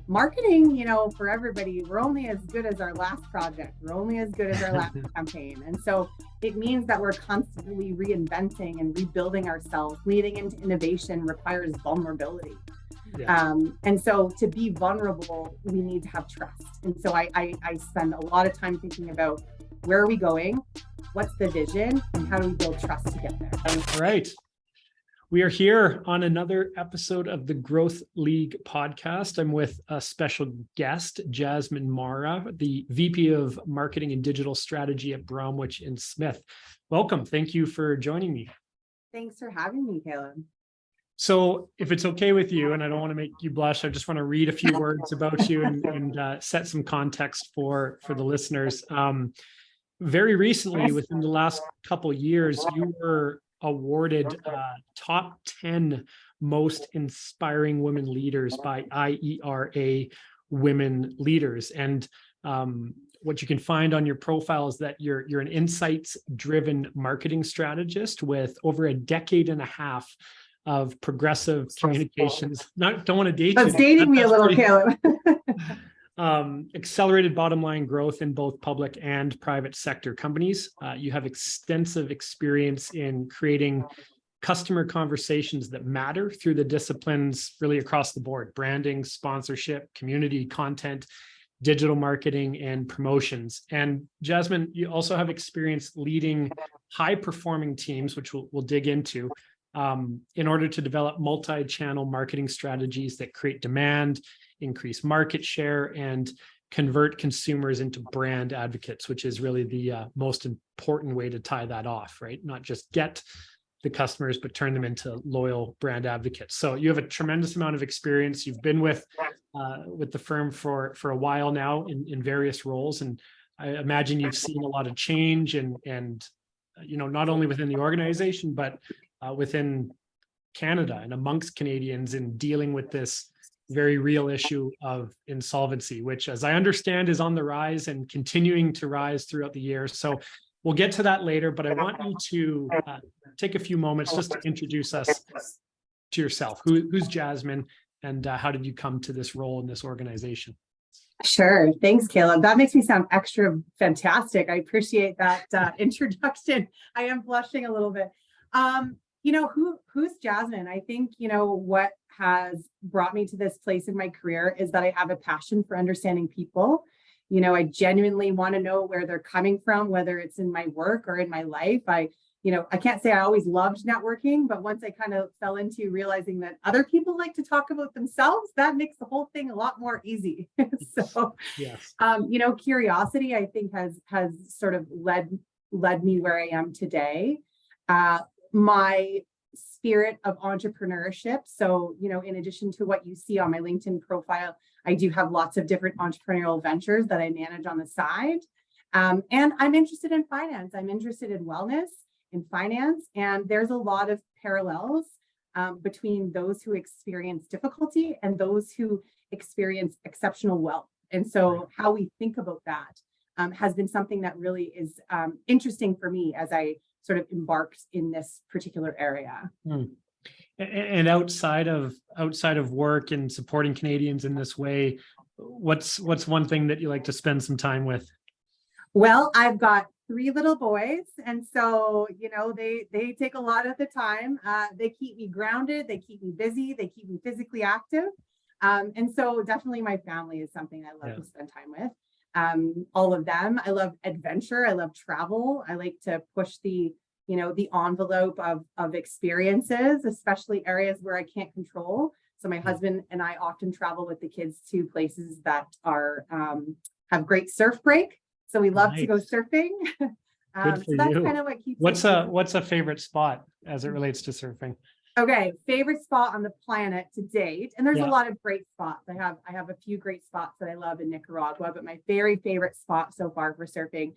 marketing, for everybody, we're only as good as our last project. We're only as good as our last campaign. And so it means that we're constantly reinventing and rebuilding ourselves. Leading into innovation requires vulnerability. Yeah. And so to be vulnerable, we need to have trust. And so I spend a lot of time thinking about where are we going, what's the vision, and how do we build trust to get there. All right. We are here on another episode of the Growth League podcast. I'm with a special guest, Jasmine Marra, the VP of Marketing and Digital Strategy at Bromwich Sith. Welcome. Thank you for joining me. Thanks for having me, Caleb. So if it's okay with you, and I don't want to make you blush, I just want to read a few words about you and set some context for the listeners. Very recently, within the last couple of years, you were awarded top 10 most inspiring women leaders by IERA Women Leaders. And what you can find on your profile is that you're an insights-driven marketing strategist with over a decade and a half of progressive communications. Don't want to date you. That's dating me a little, Caleb. Accelerated bottom line growth in both public and private sector companies. You have extensive experience in creating customer conversations that matter through the disciplines really across the board: branding, sponsorship, community, content, digital marketing, and promotions. And Jasmine, you also have experience leading high-performing teams, which we'll dig into, in order to develop multi-channel marketing strategies that create demand, increase market share, and convert consumers into brand advocates, which is really the most important way to tie that off, right? Not just get the customers, but turn them into loyal brand advocates. So you have a tremendous amount of experience. You've been with the firm for a while now in various roles, and I imagine you've seen a lot of change and not only within the organization, but within Canada and amongst Canadians in dealing with this very real issue of insolvency, which, as I understand, is on the rise and continuing to rise throughout the year. So we'll get to that later, but I want you to take a few moments just to introduce us to yourself. Who's Jasmine, and how did you come to this role in this organization? Sure. Thanks, Caleb. That makes me sound extra fantastic. I appreciate that introduction. I am blushing a little bit. Who's Jasmine? I think, what has brought me to this place in my career is that I have a passion for understanding people. I genuinely want to know where they're coming from, whether it's in my work or in my life. I can't say I always loved networking, but once I kind of fell into realizing that other people like to talk about themselves, that makes the whole thing a lot more easy. So, yes. Curiosity, I think, has sort of led me where I am today. My spirit of entrepreneurship. So, in addition to what you see on my LinkedIn profile, I do have lots of different entrepreneurial ventures that I manage on the side. And I'm interested in finance. I'm interested in wellness, in finance. And there's a lot of parallels between those who experience difficulty and those who experience exceptional wealth. And so how we think about that has been something that really is interesting for me as I sort of embarked in this particular area. And outside of work and supporting Canadians in this way, what's one thing that you like to spend some time with? Well, I've got 3 little boys, and so they take a lot of the time. They keep me grounded, they keep me busy, they keep me physically active, and so definitely my family is something I love to spend time with. All of them. I love adventure. I love travel. I like to push the envelope of experiences, especially areas where I can't control. So my husband and I often travel with the kids to places that are have great surf break. So we love to go surfing. Good for so that's you. kind of what keeps. What's a favorite spot as it relates to surfing? Okay, favorite spot on the planet to date, and there's a lot of great spots. I have a few great spots that I love in Nicaragua, but my very favorite spot so far for surfing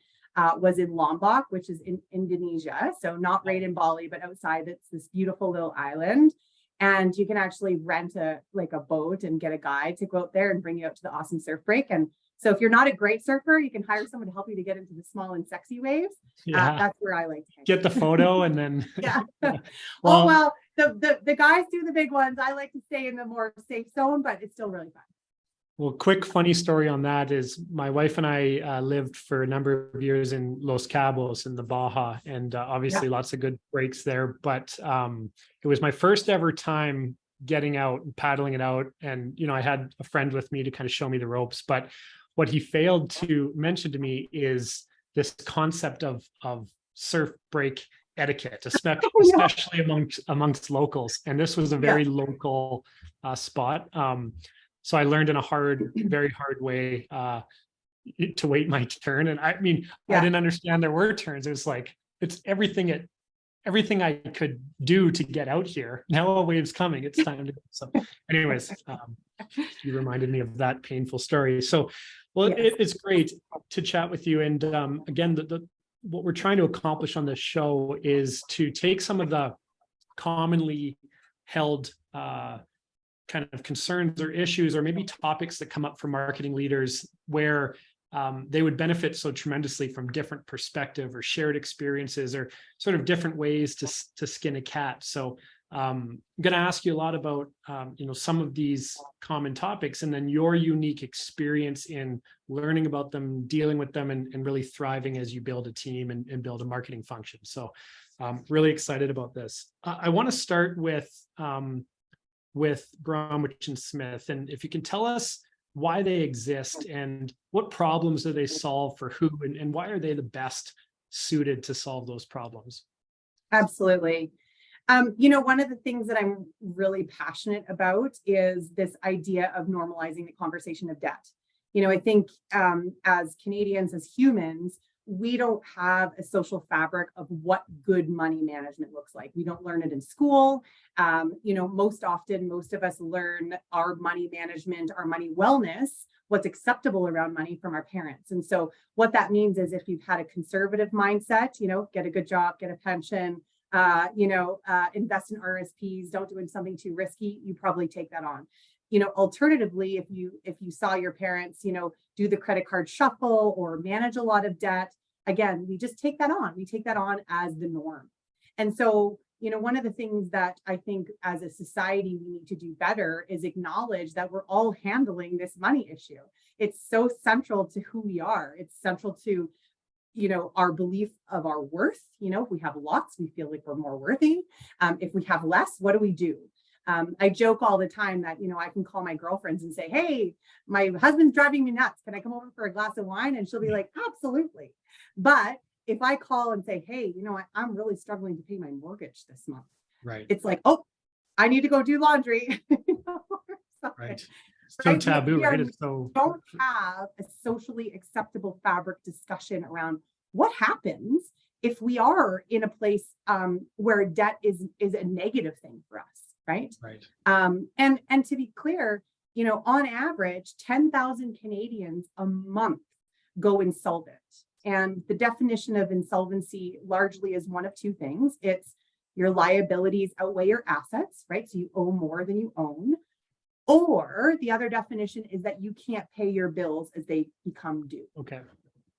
was in Lombok, which is in Indonesia. So not right in Bali, but outside. It's this beautiful little island, and you can actually rent a boat and get a guide to go out there and bring you out to the awesome surf break. And so if you're not a great surfer, you can hire someone to help you to get into the small and sexy waves. That's where I like to hang. Get the photo and then Well, the guys do the big ones. I like to stay in the more safe zone, but it's still really fun. Well, quick funny story on that is my wife and I lived for a number of years in Los Cabos in the Baja, and obviously lots of good breaks there. But it was my first ever time getting out and paddling it out. And, I had a friend with me to kind of show me the ropes. But what he failed to mention to me is this concept of surf break etiquette, especially amongst locals. And this was a very local spot. So I learned in a very hard way to wait my turn. And I mean, I didn't understand there were turns. It was like, it's everything I could do to get out here. Now a wave's coming. It's time to go. So anyways, you reminded me of that painful story. So, well, it's great to chat with you. And again, what we're trying to accomplish on this show is to take some of the commonly held kind of concerns or issues, or maybe topics that come up for marketing leaders where they would benefit so tremendously from different perspective or shared experiences or sort of different ways to skin a cat. So I'm going to ask you a lot about, some of these common topics, and then your unique experience in learning about them, dealing with them, and really thriving as you build a team and build a marketing function. So I'm really excited about this. I want to start with Bromwich and Smith. And if you can tell us why they exist and what problems do they solve for who, and why are they the best suited to solve those problems? Absolutely. One of the things that I'm really passionate about is this idea of normalizing the conversation of debt. I think as Canadians, as humans, we don't have a social fabric of what good money management looks like. We don't learn it in school. Most often, most of us learn our money management, our money wellness, what's acceptable around money from our parents. And so what that means is if you've had a conservative mindset, get a good job, get a pension, invest in RSPs, don't do something too risky, you probably take that on. Alternatively, if you saw your parents, do the credit card shuffle or manage a lot of debt, again, we just take that on. We take that on as the norm. And so, one of the things that I think as a society we need to do better is acknowledge that we're all handling this money issue. It's so central to who we are. It's central to, our belief of our worth. If we have lots, we feel like we're more worthy. If we have less, what do we do? I joke all the time that, I can call my girlfriends and say, hey, my husband's driving me nuts. Can I come over for a glass of wine? And she'll be like, absolutely. But if I call and say, hey, I'm really struggling to pay my mortgage this month. Right. It's like, oh, I need to go do laundry. Right. It's so taboo, right? It's so don't have a socially acceptable fabric discussion around what happens if we are in a place where debt is a negative thing for us. Right. And to be clear, on average, 10,000 Canadians a month go insolvent. And the definition of insolvency largely is one of two things. It's your liabilities outweigh your assets, right? So you owe more than you own. Or the other definition is that you can't pay your bills as they become due. Okay.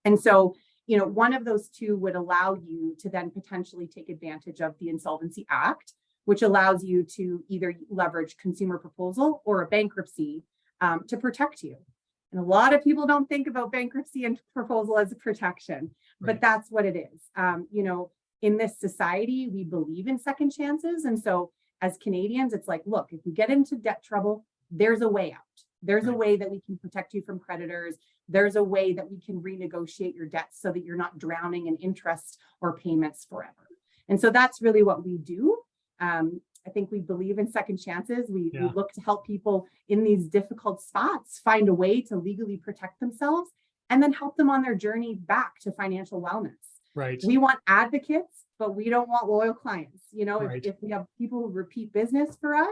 And so, one of those two would allow you to then potentially take advantage of the Insolvency Act, which allows you to either leverage consumer proposal or a bankruptcy to protect you. And a lot of people don't think about bankruptcy and proposal as a protection, but that's what it is. In this society, we believe in second chances. And so as Canadians, it's like, look, if you get into debt trouble, there's a way out. There's a way that we can protect you from creditors. There's a way that we can renegotiate your debts so that you're not drowning in interest or payments forever. And so that's really what we do. I think we believe in second chances. We look to help people in these difficult spots find a way to legally protect themselves and then help them on their journey back to financial wellness. Right. We want advocates, but we don't want loyal clients. If we have people who repeat business for us,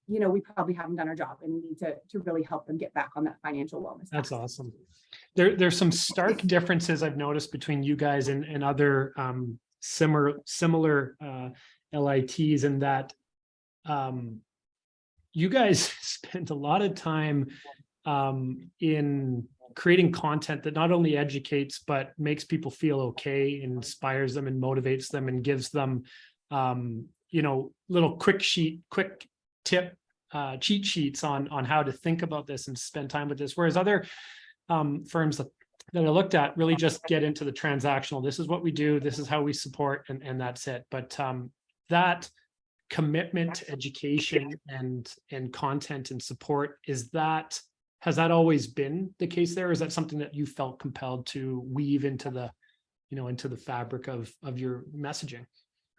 we probably haven't done our job and we need to really help them get back on that financial wellness. That's awesome. There's some stark differences I've noticed between you guys and other similar LITs in that you guys spend a lot of time in creating content that not only educates but makes people feel okay, inspires them and motivates them and gives them little quick tip cheat sheets on how to think about this and spend time with this, whereas other firms that I looked at really just get into the transactional. This is what we do, this is how we support, and that's it. But that commitment to education and content and support, has that always been the case there? Or is that something that you felt compelled to weave into the, into the fabric of your messaging?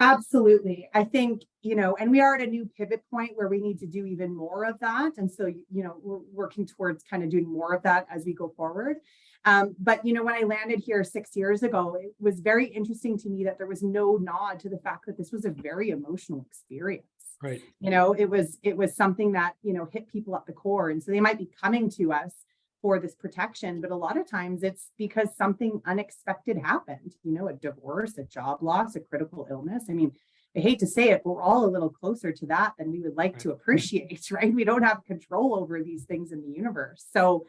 Absolutely. I think, and we are at a new pivot point where we need to do even more of that. And so, we're working towards kind of doing more of that as we go forward. But, when I landed here 6 years ago, it was very interesting to me that there was no nod to the fact that this was a very emotional experience. Right. It was something that, hit people at the core. And so they might be coming to us for this protection, but a lot of times it's because something unexpected happened, a divorce, a job loss, a critical illness. I mean, I hate to say it, but we're all a little closer to that than we would like to appreciate, right? We don't have control over these things in the universe. So,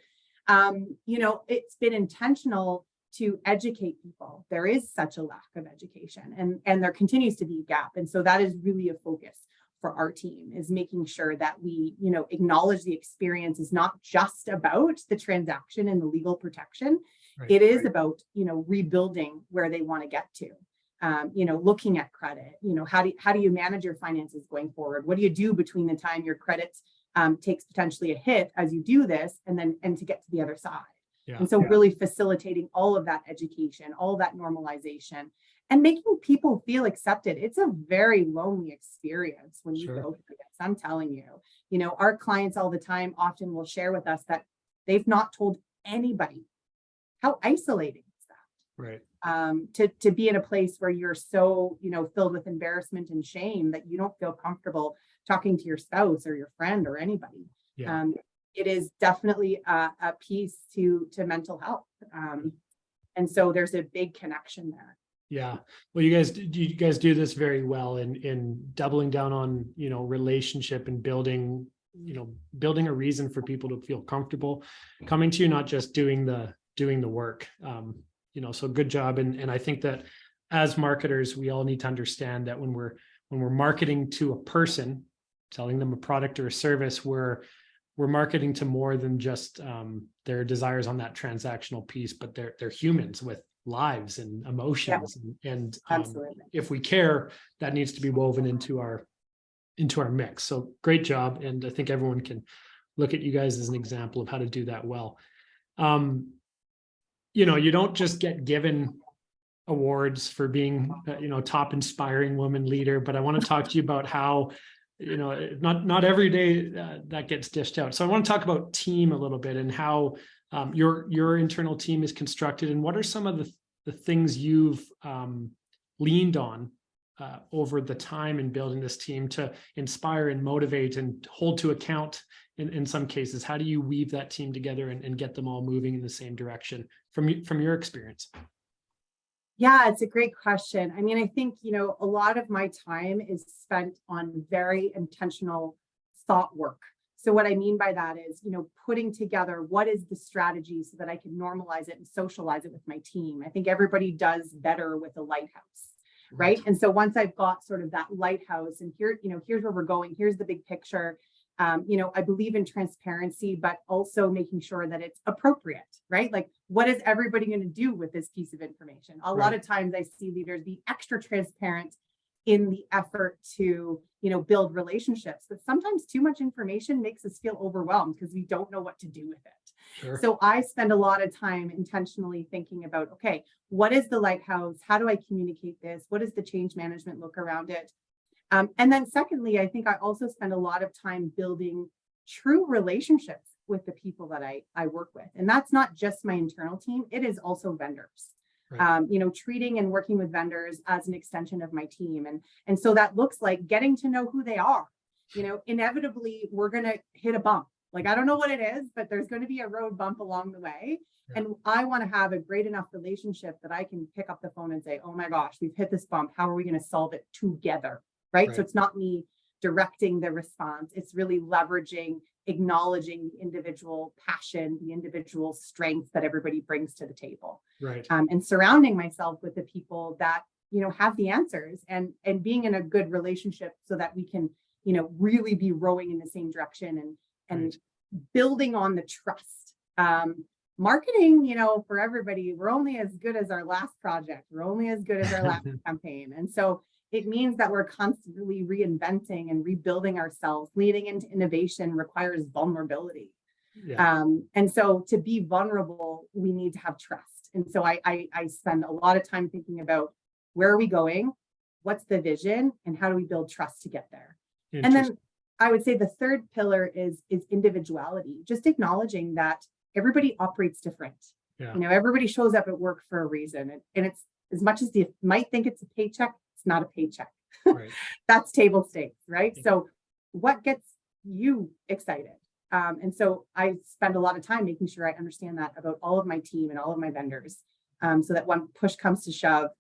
it's been intentional to educate people. There is such a lack of education, and there continues to be a gap. And so that is really a focus for our team, is making sure that we, acknowledge the experience is not just about the transaction and the legal protection. Right, it is about, rebuilding where they want to get to, looking at credit, how do you manage your finances going forward? What do you do between the time your credit takes potentially a hit as you do this, and to get to the other side? Yeah, and so really facilitating all of that education, all that normalization, and making people feel accepted. It's a very lonely experience when you go through this. I'm telling you, our clients all the time often will share with us that they've not told anybody. How isolating is that? Right. To be in a place where you're so, filled with embarrassment and shame that you don't feel comfortable talking to your spouse or your friend or anybody. Yeah. It is definitely a piece to mental health. And so there's a big connection there. Yeah. Well, you guys do this very well in doubling down on, relationship and building a reason for people to feel comfortable coming to you, not just doing the work. So good job. And I think that as marketers, we all need to understand that when we're marketing to a person, selling them a product or a service, we're marketing to more than just their desires on that transactional piece, but they're humans with lives and emotions. Yeah. And if we care, that needs to be woven into our mix. So great job. And I think everyone can look at you guys as an example of how to do that well. You don't just get given awards for being, top inspiring woman leader, but I want to talk to you about how, not every day that gets dished out. So I want to talk about team a little bit and how your internal team is constructed, and what are some of the things you've leaned on over the time in building this team to inspire and motivate and hold to account in some cases. How do you weave that team together and get them all moving in the same direction from your experience? Yeah, it's a great question. I mean, I think, a lot of my time is spent on very intentional thought work. So what I mean by that is, putting together what is the strategy so that I can normalize it and socialize it with my team. I think everybody does better with a lighthouse, right? And so once I've got sort of that lighthouse and here's where we're going, here's the big picture. I believe in transparency, but also making sure that it's appropriate, right? Like, what is everybody going to do with this piece of information? A lot of times I see leaders be extra transparent in the effort to, build relationships, but sometimes too much information makes us feel overwhelmed because we don't know what to do with it. Sure. So I spend a lot of time intentionally thinking about, okay, what is the lighthouse? How do I communicate this? What does the change management look around it? And then secondly, I think I also spend a lot of time building true relationships with the people that I work with. And that's not just my internal team, it is also vendors. Right. Treating and working with vendors as an extension of my team. And so that looks like getting to know who they are. Inevitably, we're going to hit a bump. Like, I don't know what it is, but there's going to be a road bump along the way. Yeah. And I want to have a great enough relationship that I can pick up the phone and say, oh my gosh, we've hit this bump. How are we going to solve it together? Right. So it's not me directing the response. It's really leveraging, acknowledging the individual passion, the individual strengths that everybody brings to the table. Right. And surrounding myself with the people that, have the answers and being in a good relationship so that we can, really be rowing in the same direction and Right. building on the trust. Marketing, for everybody, we're only as good as our last project. We're only as good as our last campaign. And so it means that we're constantly reinventing and rebuilding ourselves. Leading into innovation requires vulnerability. Yeah. And so to be vulnerable, we need to have trust. And so I spend a lot of time thinking about where are we going, what's the vision, and how do we build trust to get there. And then I would say the third pillar is individuality, just acknowledging that everybody operates different. Yeah. Everybody shows up at work for a reason. And it's, as much as you might think it's a paycheck, it's not a paycheck. Right. That's table stakes, right? Yeah. So what gets you excited? And so I spend a lot of time making sure I understand that about all of my team and all of my vendors, so that when push comes to shove,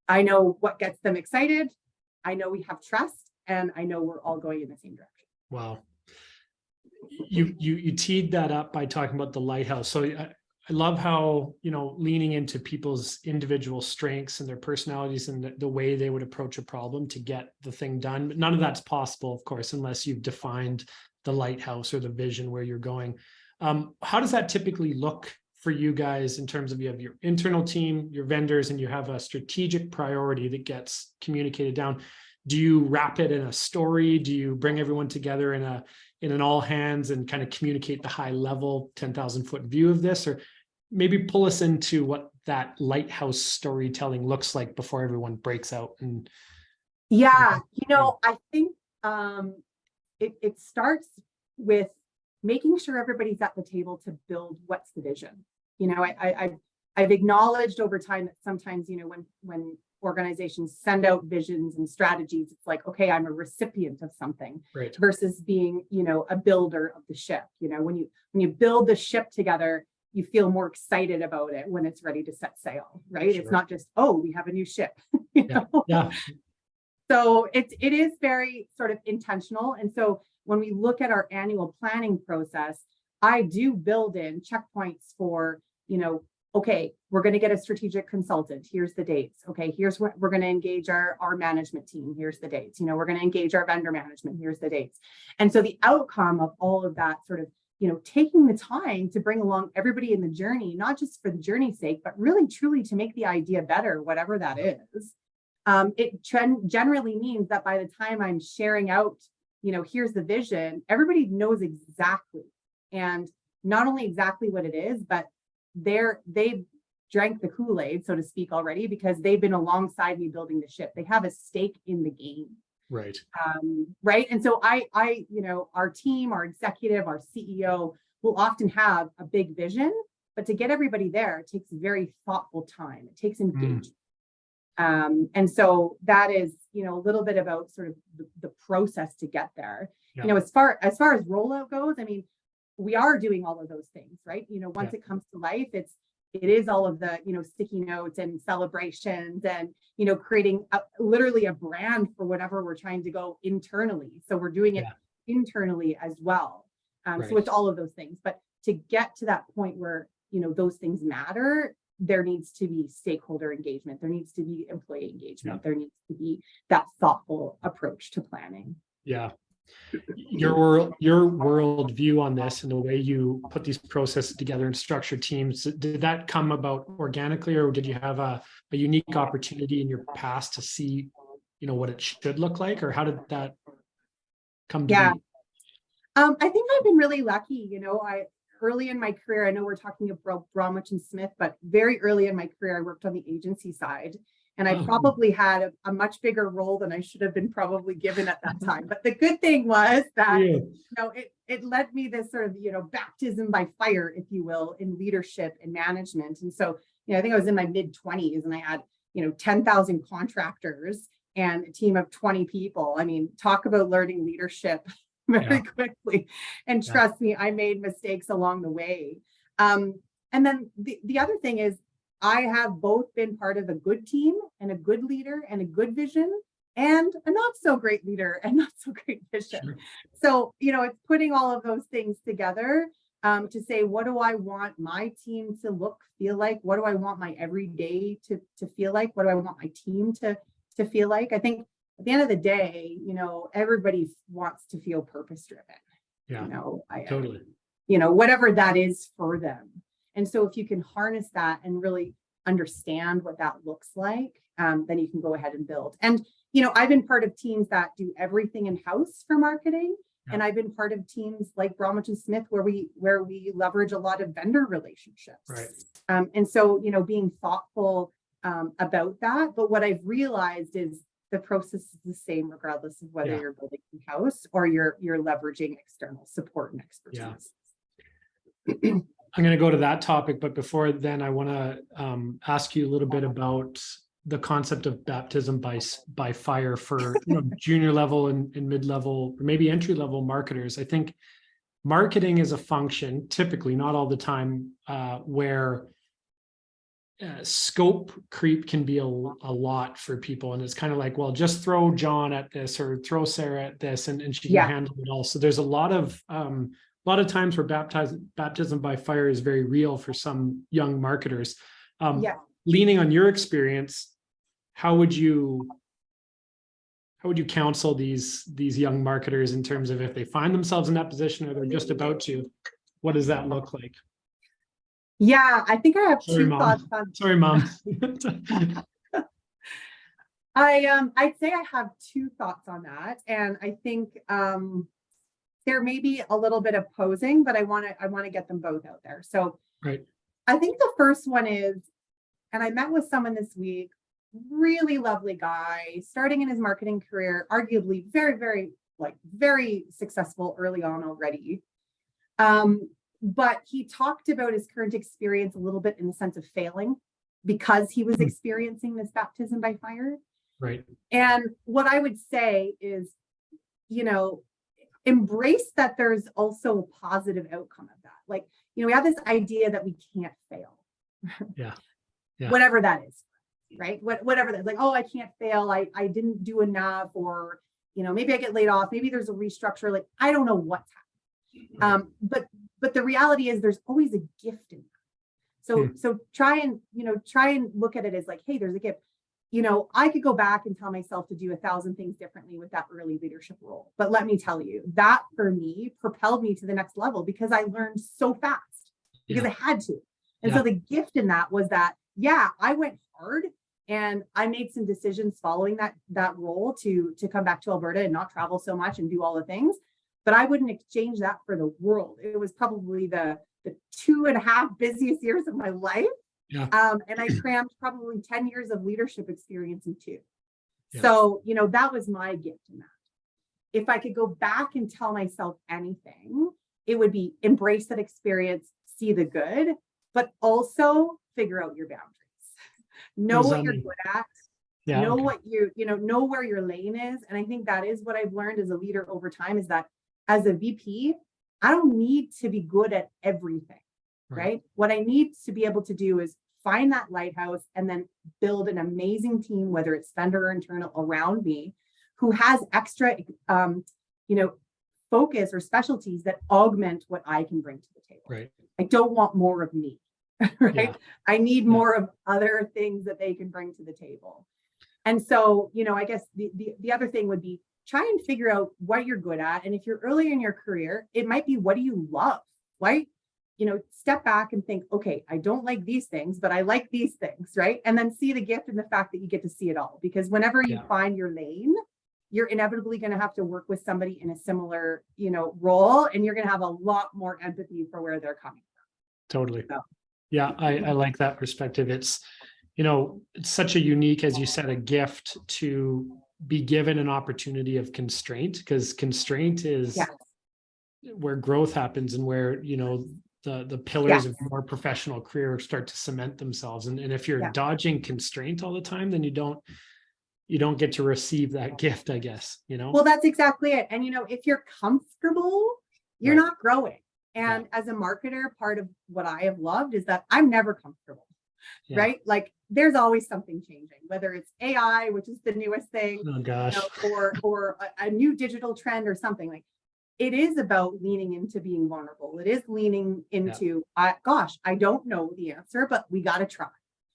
I know what gets them excited. I know we have trust, and I know we're all going in the same direction. Wow. You teed that up by talking about the lighthouse. So I love how, leaning into people's individual strengths and their personalities and the way they would approach a problem to get the thing done. But none of that's possible, of course, unless you've defined the lighthouse or the vision where you're going. How does that typically look for you guys in terms of, you have your internal team, your vendors, and you have a strategic priority that gets communicated down? Do you wrap it in a story? Do you bring everyone together in an all hands and kind of communicate the high level 10,000 foot view of this? Or maybe pull us into what that lighthouse storytelling looks like before everyone breaks out. And yeah, I think it starts with making sure everybody's at the table to build what's the vision. I've acknowledged over time that sometimes, when organizations send out visions and strategies, it's like, okay, I'm a recipient of something, right, versus being, a builder of the ship. When you build the ship together, you feel more excited about it when it's ready to set sail, right? Sure. It's not just, oh, we have a new ship. Yeah. So it is very sort of intentional. And so when we look at our annual planning process, I do build in checkpoints for, okay, we're going to get a strategic consultant. Here's the dates. Okay, here's what we're going to engage our management team. Here's the dates. We're going to engage our vendor management. Here's the dates. And so the outcome of all of that sort of, taking the time to bring along everybody in the journey, not just for the journey's sake, but really truly to make the idea better, whatever that is. It generally means that by the time I'm sharing out, here's the vision, everybody knows exactly, and not only exactly what it is, but they've drank the Kool-Aid, so to speak, already, because they've been alongside me building the ship. They have a stake in the game. Right. Right. And so I, our team, our executive, our CEO will often have a big vision, but to get everybody there, it takes very thoughtful time. It takes engagement. And so that is, a little bit about sort of the process to get there. Yeah. As far as rollout goes, I mean, we are doing all of those things, right? Once it comes to life, it is all of the, sticky notes and celebrations and, creating literally a brand for whatever we're trying to go internally. So we're doing it internally as well. So it's all of those things. But to get to that point where, those things matter, there needs to be stakeholder engagement. There needs to be employee engagement. There needs to be that thoughtful approach to planning. Yeah. Your world view on this and the way you put these processes together and structure teams, did that come about organically, or did you have a unique opportunity in your past to see, what it should look like, or how did that come to be? I think I've been really lucky. Early in my career, I know we're talking about Bromwich and Smith, but very early in my career, I worked on the agency side. And I probably had a much bigger role than I should have been probably given at that time. But the good thing was that, it led me this sort of, baptism by fire, if you will, in leadership and management. And so, I think I was in my mid-20s and I had, 10,000 contractors and a team of 20 people. I mean, talk about learning leadership very quickly. And trust me, I made mistakes along the way. And then the other thing is, I have both been part of a good team and a good leader and a good vision, and a not so great leader and not so great vision. Sure. So, it's putting all of those things together to say, what do I want my team to feel like? What do I want my everyday to feel like? What do I want my team to feel like? I think at the end of the day, everybody wants to feel purpose driven. Yeah, I totally. Whatever that is for them. And so if you can harness that and really understand what that looks like, then you can go ahead and build. And, I've been part of teams that do everything in-house for marketing. Yeah. And I've been part of teams like Bromwich and Smith where we leverage a lot of vendor relationships. Right. And so, being thoughtful about that. But what I've realized is the process is the same regardless of whether you're building in-house or you're leveraging external support and expertise. Yeah. I'm going to go to that topic, but before then, I want to ask you a little bit about the concept of baptism by fire for junior level and mid-level, or maybe entry-level marketers. I think marketing is a function, typically, not all the time, where scope creep can be a lot for people. And it's kind of like, well, just throw John at this or throw Sarah at this and she can handle it all. So there's a lot of times where baptism by fire is very real for some young marketers. Leaning on your experience, how would you counsel these young marketers in terms of if they find themselves in that position or they're just about to, what does that look like? Yeah, I think I have two thoughts on. Sorry, Mom. I'd say I have two thoughts on that, and I think there may be a little bit of posing, but I want to get them both out there. So, right. I think the first one is, and I met with someone this week, really lovely guy, starting in his marketing career, arguably very, very, very successful early on already. But he talked about his current experience a little bit in the sense of failing because he was experiencing this baptism by fire. Right. And what I would say is, embrace that there's also a positive outcome of that. We have this idea that we can't fail. Yeah. Whatever that is, right? Whatever that is, oh, I can't fail. I didn't do enough, or, maybe I get laid off. Maybe there's a restructure. I don't know what's happening. But the reality is there's always a gift in that. So try and look at it as hey, there's a gift. I could go back and tell myself to do 1,000 things differently with that early leadership role. But let me tell you, that for me propelled me to the next level because I learned so fast because I had to. And so the gift in that was that, I went hard and I made some decisions following that role to come back to Alberta and not travel so much and do all the things. But I wouldn't exchange that for the world. It was probably the 2.5 busiest years of my life. Yeah. And I crammed probably 10 years of leadership experience in 2. Yeah. So, that was my gift in that. If I could go back and tell myself anything, it would be embrace that experience, see the good, but also figure out your boundaries. Know what you're good at. Know what know where your lane is. And I think that is what I've learned as a leader over time is that as a VP, I don't need to be good at everything. Right? What I need to be able to do is find that lighthouse and then build an amazing team, whether it's vendor or internal around me, who has extra, focus or specialties that augment what I can bring to the table. Right. I don't want more of me, right? Yeah. I need more of other things that they can bring to the table. And so, I guess the other thing would be try and figure out what you're good at. And if you're early in your career, it might be, what do you love, right? Step back and think, okay, I don't like these things, but I like these things, right? And then see the gift in the fact that you get to see it all. Because whenever you find your lane, you're inevitably going to have to work with somebody in a similar, role, and you're going to have a lot more empathy for where they're coming from. Totally. So. Yeah, I like that perspective. It's, it's such a unique, as you said, a gift to be given an opportunity of constraint, because constraint is where growth happens and where, the pillars of more professional career start to cement themselves. And if you're dodging constraint all the time, then you don't get to receive that gift, I guess, Well, that's exactly it. And, if you're comfortable, you're not growing. And as a marketer, part of what I have loved is that I'm never comfortable, right? There's always something changing, whether it's AI, which is the newest thing, oh gosh, or a new digital trend or something. It is about leaning into being vulnerable. It is leaning into, I don't know the answer, but we got to try.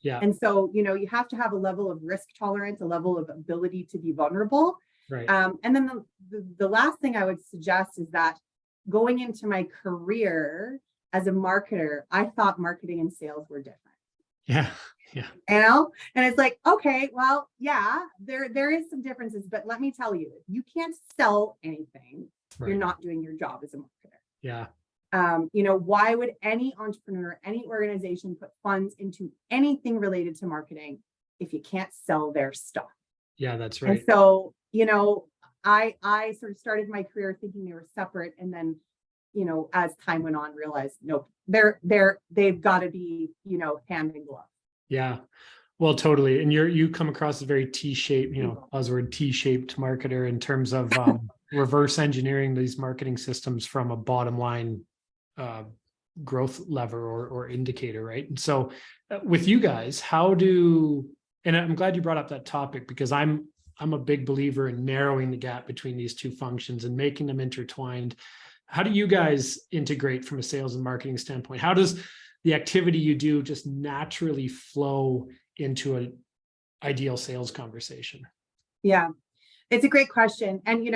Yeah. And so, you have to have a level of risk tolerance, a level of ability to be vulnerable. Right. And then the last thing I would suggest is that going into my career as a marketer, I thought marketing and sales were different. Yeah. Yeah. And it's like, okay, well, yeah, there is some differences, but let me tell you, if you can't sell anything, Right. you're not doing your job as a marketer. Yeah. Why would any entrepreneur, any organization put funds into anything related to marketing if you can't sell their stuff? Yeah, that's And right. so, I sort of started my career thinking they were separate, and then, as time went on, realized nope, they've got to be, hand in glove. Yeah. Well, totally. And you come across as very T-shaped, buzzword T-shaped marketer in terms of reverse engineering these marketing systems from a bottom line growth lever or indicator, right? And so with you guys, and I'm glad you brought up that topic, because I'm a big believer in narrowing the gap between these two functions and making them intertwined. How do you guys integrate from a sales and marketing standpoint? How does the activity you do just naturally flow into an ideal sales conversation? Yeah, it's a great question. And,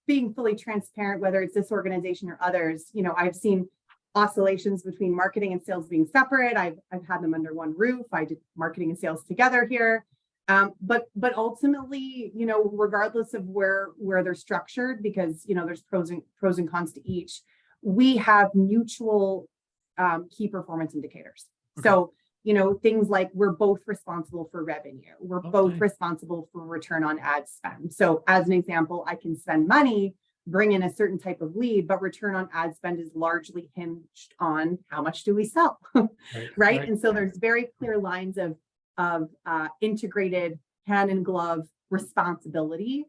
being fully transparent, whether it's this organization or others, I've seen oscillations between marketing and sales being separate. I've had them under one roof. I did marketing and sales together here. But ultimately, regardless of where they're structured, because, there's pros and cons to each, we have mutual key performance indicators. Okay. So, things like we're both responsible for revenue. We're both responsible for return on ad spend. So as an example, I can spend money, bring in a certain type of lead, but return on ad spend is largely hinged on how much do we sell, right? And so there's very clear lines of integrated hand in glove responsibility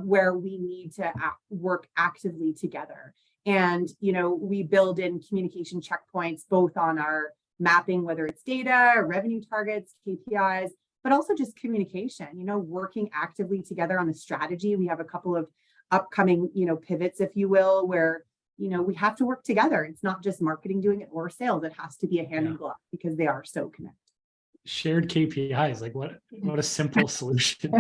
where we need to work actively together. And, we build in communication checkpoints, both on our mapping, whether it's data, revenue targets, KPIs, but also just communication, working actively together on the strategy. We have a couple of upcoming, pivots, if you will, where, we have to work together. It's not just marketing doing it or sales. It has to be a hand in glove because they are so connected. Shared KPIs, like what a simple solution.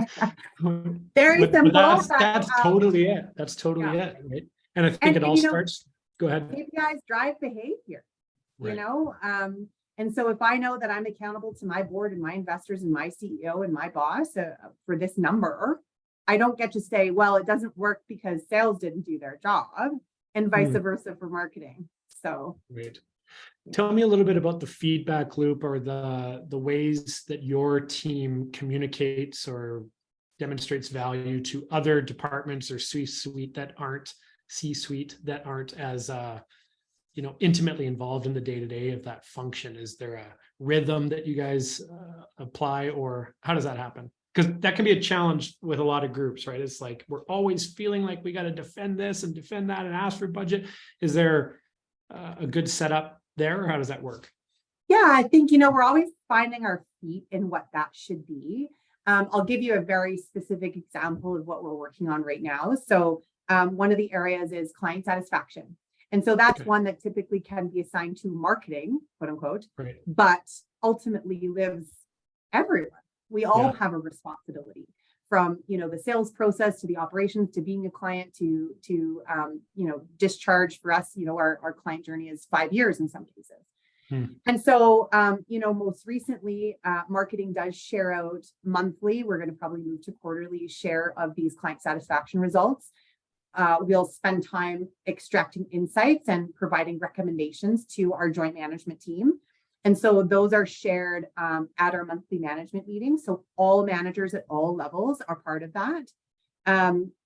Very simple. That's totally it. That's totally it, right? And I think it all starts. Go ahead. KPIs drive behavior, right. And so if I know that I'm accountable to my board and my investors and my CEO and my boss for this number, I don't get to say, well, it doesn't work because sales didn't do their job, and vice versa for marketing. So great. Tell me a little bit about the feedback loop or the ways that your team communicates or demonstrates value to other departments or C-suite that aren't as intimately involved in the day-to-day of that function. Is there a rhythm that you guys apply, or how does that happen? Because that can be a challenge with a lot of groups, right? It's like we're always feeling like we got to defend this and defend that and ask for budget. Is there a good setup there, or how does that work? Yeah, I think, we're always finding our feet in what that should be. I'll give you a very specific example of what we're working on right now. So one of the areas is client satisfaction. And so that's one that typically can be assigned to marketing, quote unquote, right, but ultimately lives everywhere. We all have a responsibility, from, the sales process to the operations to being a client to discharge. For us, our client journey is 5 years in some cases. And so, most recently, marketing does share out monthly. We're going to probably move to quarterly share of these client satisfaction results. We'll spend time extracting insights and providing recommendations to our joint management team. And so those are shared at our monthly management meeting. So all managers at all levels are part of that.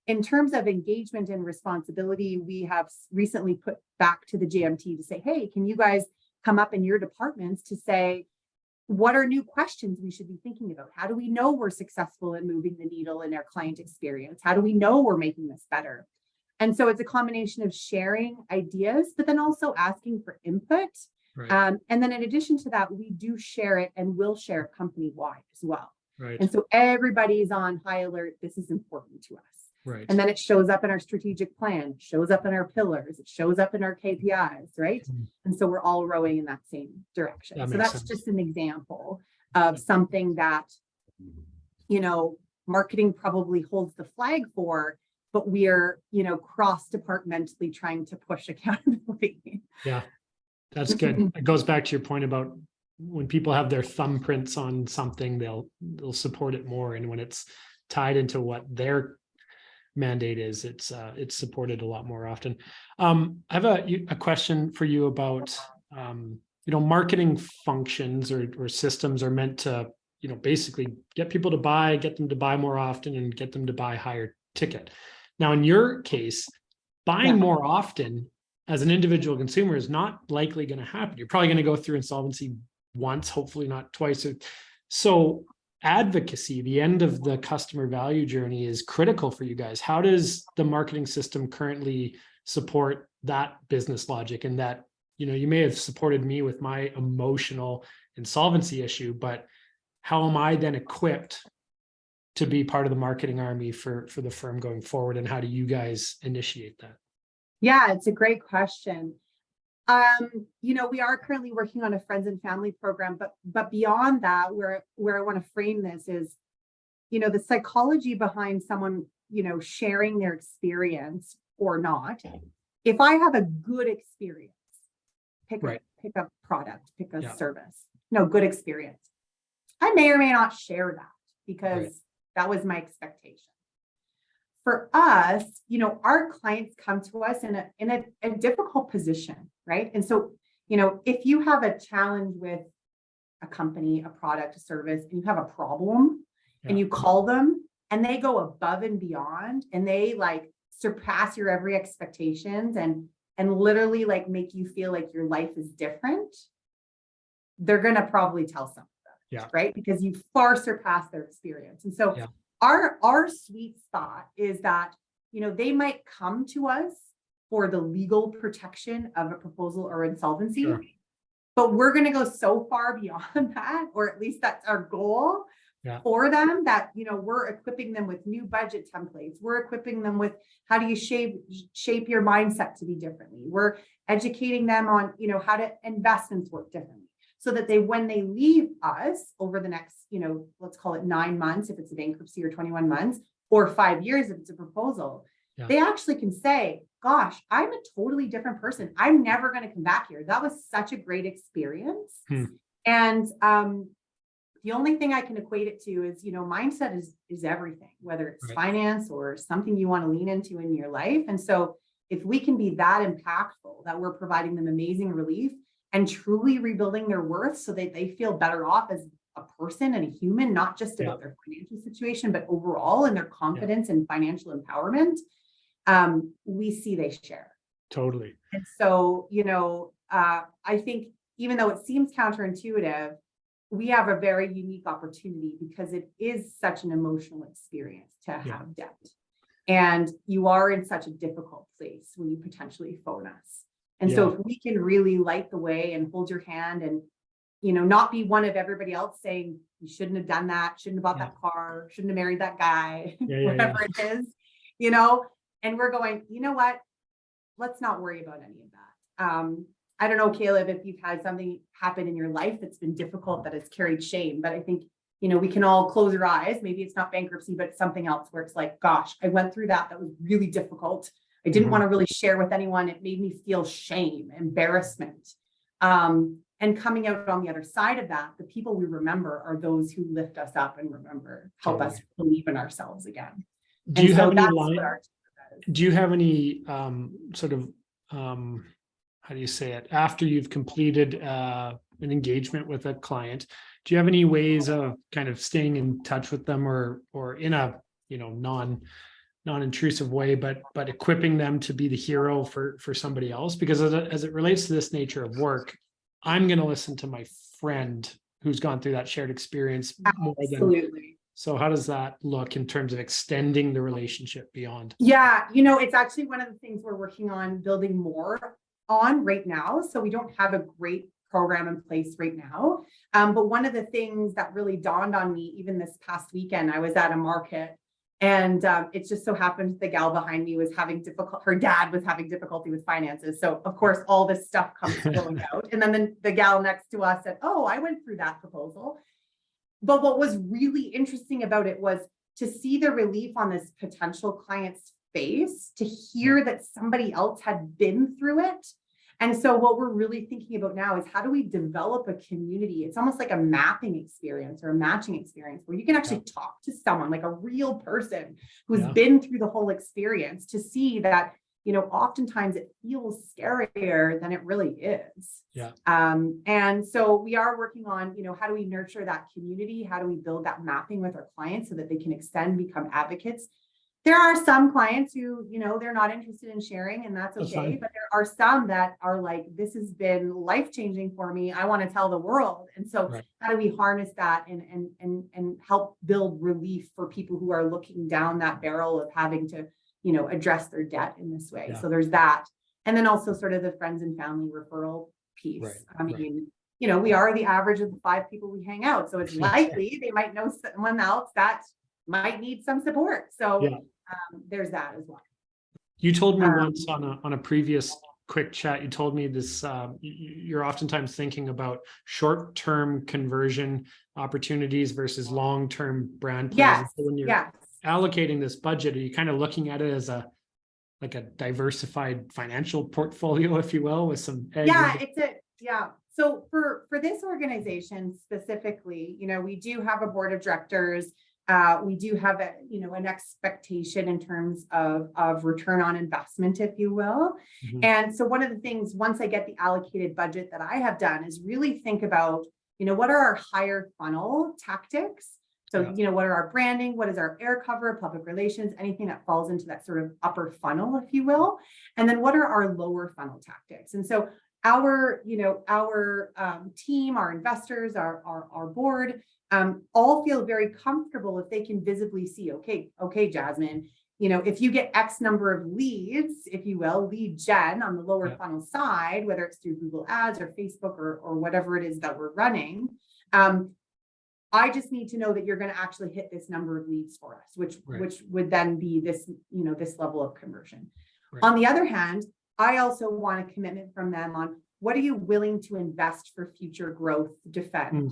In terms of engagement and responsibility, we have recently put back to the JMT to say, hey, can you guys come up in your departments to say, what are new questions we should be thinking about? How do we know we're successful in moving the needle in our client experience? How do we know we're making this better? And so it's a combination of sharing ideas, but then also asking for input. Right. And then in addition to that, we do share it and will share it company-wide as well. Right. And so everybody's on high alert. This is important to us. Right. And then it shows up in our strategic plan, shows up in our pillars, it shows up in our KPIs, right? And so we're all rowing in that same direction. That's just an example. of something that, you know, marketing probably holds the flag for, but we're, you know, cross-departmentally trying to push accountability. Yeah, that's good. It goes back to your point about when people have their thumbprints on something, they'll support it more. And when it's tied into what their mandate is, it's supported a lot more often. I have a question for you about, you know, marketing functions or systems are meant to, you know, basically get people to buy, get them to buy more often and get them to buy higher ticket. Now, in your case, buying more often as an individual consumer is not likely going to happen. You're probably going to go through insolvency once, hopefully not twice. So advocacy, the end of the customer value journey, is critical for you guys. How does the marketing system currently support that business logic? And that, you know, you may have supported me with my emotional insolvency issue, but how am I then equipped to be part of the marketing army for the firm going forward? And how do you guys initiate that? Yeah, it's a great question. You know, we are currently working on a friends and family program, but beyond that, where I want to frame this is, you know, the psychology behind someone, you know, sharing their experience or not. If I have a good experience, pick a product, pick a service, no, good experience, I may or may not share that because that was my expectation. For us, you know, our clients come to us in a difficult position, right? And so, you know, if you have a challenge with a company, a product, a service, and you have a problem and you call them and they go above and beyond and they like surpass your every expectations and literally like make you feel like your life is different, they're going to probably tell someone, right? Because you far surpassed their experience. And so our sweet spot is that, you know, they might come to us for the legal protection of a proposal or insolvency, but we're going to go so far beyond that, or at least that's our goal for them, that, you know, we're equipping them with new budget templates. We're equipping them with how do you shape your mindset to be differently. We're educating them on, you know, how to investments work differently, so that when they leave us over the next, you know, let's call it 9 months, if it's a bankruptcy, or 21 months, or 5 years, if it's a proposal, they actually can say, gosh, I'm a totally different person. I'm never going to come back here. That was such a great experience. And the only thing I can equate it to is, you know, mindset is everything, whether it's finance or something you want to lean into in your life. And so if we can be that impactful, that we're providing them amazing relief and truly rebuilding their worth so that they feel better off as a person and a human, not just about their financial situation, but overall in their confidence and financial empowerment, we see they share. Totally. And so, you know, I think even though it seems counterintuitive, we have a very unique opportunity because it is such an emotional experience to have debt. And you are in such a difficult place when you potentially phone us. And so if we can really light the way and hold your hand and, you know, not be one of everybody else saying, you shouldn't have done that, shouldn't have bought that car, shouldn't have married that guy, whatever it is, you know, and we're going, you know what, let's not worry about any of that. I don't know, Caleb, if you've had something happen in your life that's been difficult that has carried shame, but I think, you know, we can all close our eyes. Maybe it's not bankruptcy, but it's something else where it's like, gosh, I went through that. That was really difficult. I didn't want to really share with anyone. It made me feel shame, embarrassment. And coming out on the other side of that, the people we remember are those who lift us up and help us believe in ourselves again. Do you have any sort of, how do you say it? After you've completed an engagement with a client, do you have any ways of kind of staying in touch with them or in a, you know, non-intrusive way, but equipping them to be the hero for somebody else? Because as it relates to this nature of work, I'm going to listen to my friend who's gone through that shared experience more than. So how does that look in terms of extending the relationship beyond? Yeah, you know, it's actually one of the things we're working on building more on right now. So we don't have a great program in place right now. But one of the things that really dawned on me, even this past weekend, I was at a market and it just so happened the gal behind me was her dad was having difficulty with finances. So of course, all this stuff comes flowing out. And then the gal next to us said, oh, I went through that proposal. but what was really interesting about it was to see the relief on this potential client's face, to hear that somebody else had been through it. And so what we're really thinking about now is how do we develop a community? It's almost like a mapping experience or a matching experience where you can actually talk to someone, like a real person who's been through the whole experience, to see that, oftentimes it feels scarier than it really is. And so we are working on, how do we nurture that community? How do we build that mapping with our clients so that they can extend, become advocates? There are some clients who, they're not interested in sharing, and that's okay. But there are some that are like, this has been life-changing for me. I want to tell the world. And so how do we harness that and help build relief for people who are looking down that barrel of having to, address their debt in this way? So there's that. And then also sort of the friends and family referral piece. I mean, we are the average of the 5 people we hang out. So it's likely they might know someone else that might need some support. So there's that as well. You told me once on a previous quick chat, you told me this, you're oftentimes thinking about short-term conversion opportunities versus long-term brand plans. So when you're allocating this budget, are you kind of looking at it as a diversified financial portfolio, if you will, with some eggs? So for this organization specifically, we do have a board of directors. We do have an expectation in terms of return on investment, if you will. And so one of the things, once I get the allocated budget, that I have done is really think about, what are our higher funnel tactics? So, what are our branding? What is our air cover, public relations, anything that falls into that sort of upper funnel, if you will? And then what are our lower funnel tactics? And so our team, our investors, our board, all feel very comfortable if they can visibly see, okay, Jasmine, if you get X number of leads, if you will, lead gen on the lower funnel side, whether it's through Google Ads or Facebook or whatever it is that we're running, I just need to know that you're going to actually hit this number of leads for us, which would then be this, this level of conversion. On the other hand, I also want a commitment from them on what are you willing to invest for future growth, defend,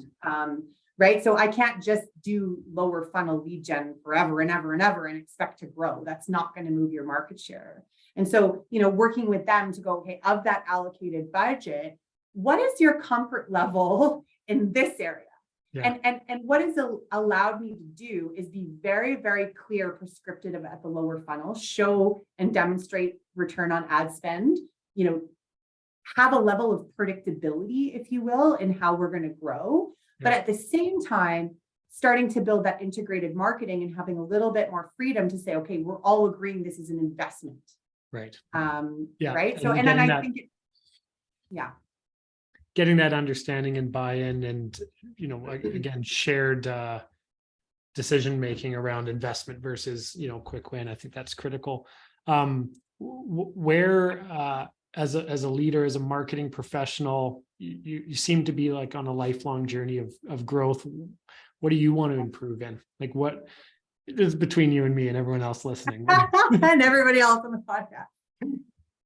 right? So I can't just do lower funnel lead gen forever and ever and ever and expect to grow. That's not going to move your market share. And so, working with them to go, okay, of that allocated budget, what is your comfort level in this area? And what is allowed me to do is be very, very clear, prescriptive at the lower funnel, show and demonstrate return on ad spend, have a level of predictability, if you will, in how we're going to grow. But at the same time, starting to build that integrated marketing and having a little bit more freedom to say, okay, we're all agreeing this is an investment. Right. So, and then I think, getting that understanding and buy-in and, again, shared decision-making around investment versus, quick win. I think that's critical. Where, as a leader, as a marketing professional, you seem to be like on a lifelong journey of growth. What do you want to improve in? Like, what is between you and me and everyone else listening? And everybody else on the podcast.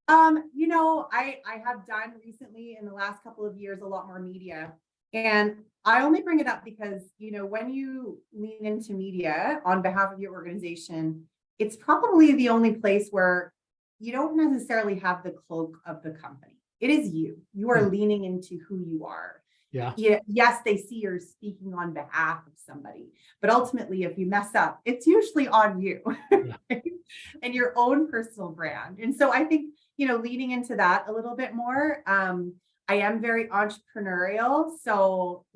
I have done recently in the last couple of years a lot more media. And I only bring it up because, when you lean into media on behalf of your organization, it's probably the only place where you don't necessarily have the cloak of the company. It is you. You are leaning into who you are. Yes, they see you're speaking on behalf of somebody, but ultimately, if you mess up, it's usually on you and your own personal brand. And so I think, leaning into that a little bit more. I am very entrepreneurial. So,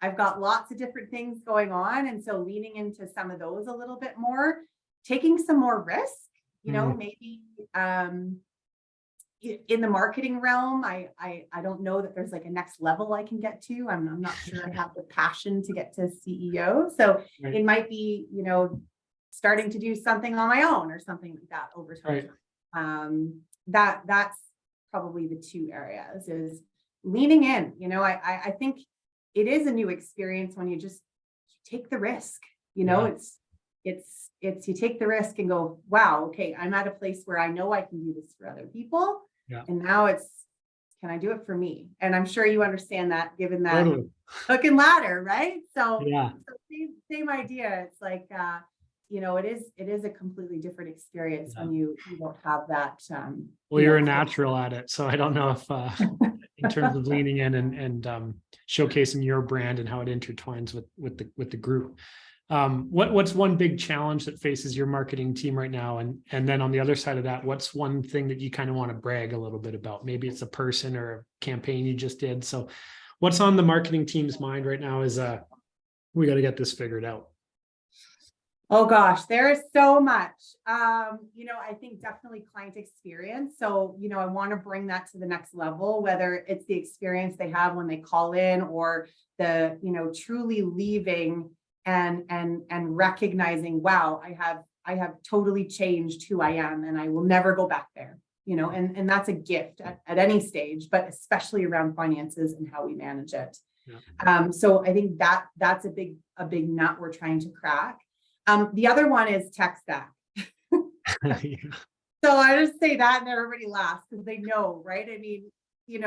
I've got lots of different things going on. And so leaning into some of those a little bit more, taking some more risk, maybe in the marketing realm, I don't know that there's like a next level I can get to. I'm not sure I have the passion to get to CEO. So it might be, starting to do something on my own or something like that over time. That's probably the 2 areas is leaning in. I think it is a new experience when you just take the risk. It's you take the risk and go, wow, okay, I'm at a place where I know I can do this for other people. And now it's can I do it for me? And I'm sure you understand that, given that Totally. hook and ladder, right? So, Yeah. same idea. It's like, it is a completely different experience when you don't have that. Well, you're a natural at it, so I don't know if in terms of leaning in and showcasing your brand and how it intertwines with the group. What's one big challenge that faces your marketing team right now? And then on the other side of that, what's one thing that you kind of want to brag a little bit about? Maybe it's a person or a campaign you just did. So what's on the marketing team's mind right now is we got to get this figured out. Oh gosh, there is so much. I think definitely client experience. So, I want to bring that to the next level, whether it's the experience they have when they call in, or the, truly leaving and recognizing, wow, I have totally changed who I am, and I will never go back there. And that's a gift at any stage, but especially around finances and how we manage it. Yeah. So I think that's a big nut we're trying to crack. The other one is tech stack. Yeah. So I just say that and everybody laughs because they know, right? I mean,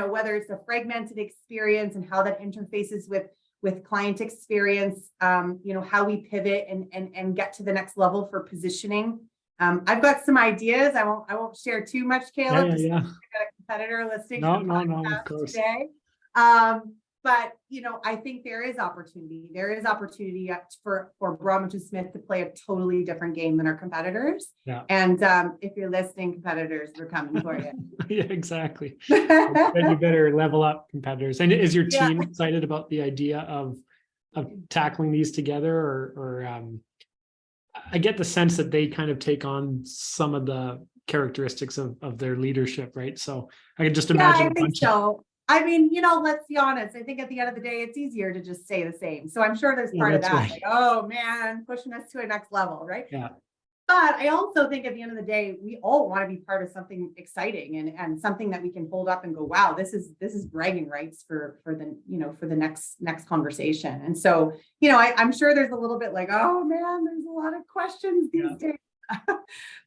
whether it's a fragmented experience and how that interfaces with client experience, how we pivot and get to the next level for positioning. I've got some ideas. I won't share too much, Caleb. Yeah. I've got a competitor listening No, to the of podcast course. today. But I think there is opportunity. There is opportunity for Bromwich Sith to play a totally different game than our competitors. Yeah. And if you're listening, competitors, we're coming for you. Yeah, exactly. Then you better level up, competitors. And is your team excited about the idea of tackling these together, or I get the sense that they kind of take on some of the characteristics of their leadership, right? So I can just imagine. I think so. I mean, let's be honest. I think at the end of the day, it's easier to just say the same. So I'm sure there's part of that, right. like, oh man, pushing us to a next level, right? Yeah. But I also think at the end of the day, we all want to be part of something exciting and something that we can hold up and go, wow, this is bragging rights for the next conversation. And so, I'm sure there's a little bit like, oh man, there's a lot of questions these days.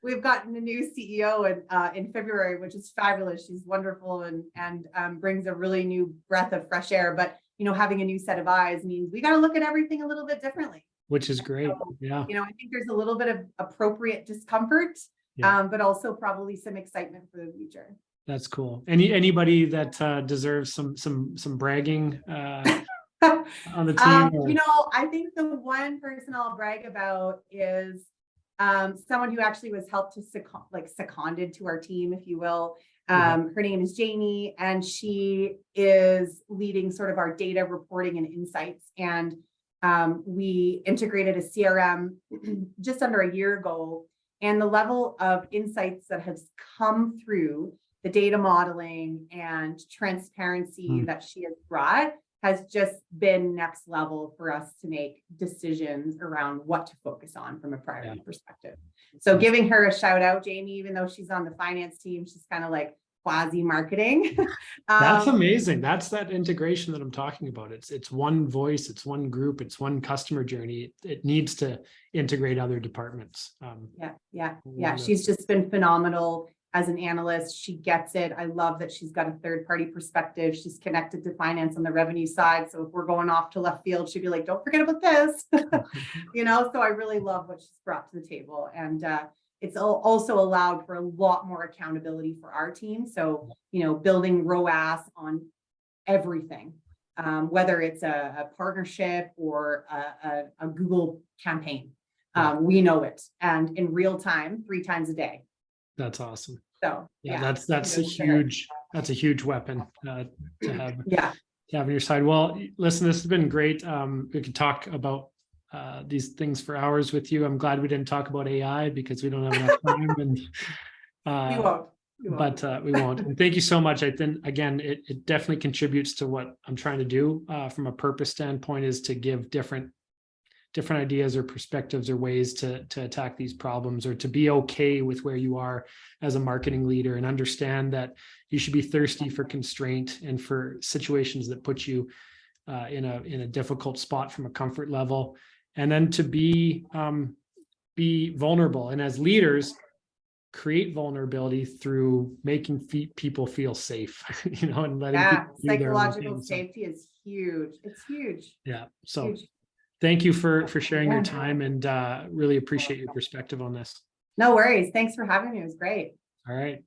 We've gotten a new CEO in February, which is fabulous. She's wonderful and brings a really new breath of fresh air. But having a new set of eyes means we got to look at everything a little bit differently. Which is great. So, yeah. I think there's a little bit of appropriate discomfort, but also probably some excitement for the future. That's cool. Anybody that deserves some bragging on the team? I think the one person I'll brag about is someone who actually was helped to seconded to our team, if you will. Her name is Jamie, and she is leading sort of our data reporting and insights. And we integrated a CRM just under a year ago, and the level of insights that has come through the data modeling and transparency that she has brought has just been next level for us to make decisions around what to focus on from a priority perspective. So giving her a shout out, Jamie, even though she's on the finance team, she's kind of like quasi marketing. That's amazing. That's that integration that I'm talking about. It's one voice, it's one group, it's one customer journey. It needs to integrate other departments. Yeah. She's just been phenomenal as an analyst. She gets it. I love that she's got a third party perspective. She's connected to finance on the revenue side. So if we're going off to left field, she'd be like, don't forget about this. So I really love what she's brought to the table. And it's also allowed for a lot more accountability for our team. So, building ROAS on everything, whether it's a partnership or a Google campaign, we know it. And in real time, 3 times a day. That's awesome. So that's a huge weapon to have. To have on your side. Well, listen, this has been great. We could talk about these things for hours with you. I'm glad we didn't talk about AI because we don't have enough time. And we won't. But we won't. And thank you so much. I think again, it definitely contributes to what I'm trying to do from a purpose standpoint, is to give different ideas or perspectives or ways to attack these problems, or to be okay with where you are as a marketing leader, and understand that you should be thirsty for constraint and for situations that put you in a difficult spot from a comfort level, and then to be vulnerable. And as leaders, create vulnerability through making people feel safe, and letting Yeah, people do their own psychological thing. So, safety is huge. It's huge. yeah. So Huge. thank you for sharing your Yeah. time, and really appreciate your perspective on this. No worries. Thanks for having me. It was great. All right.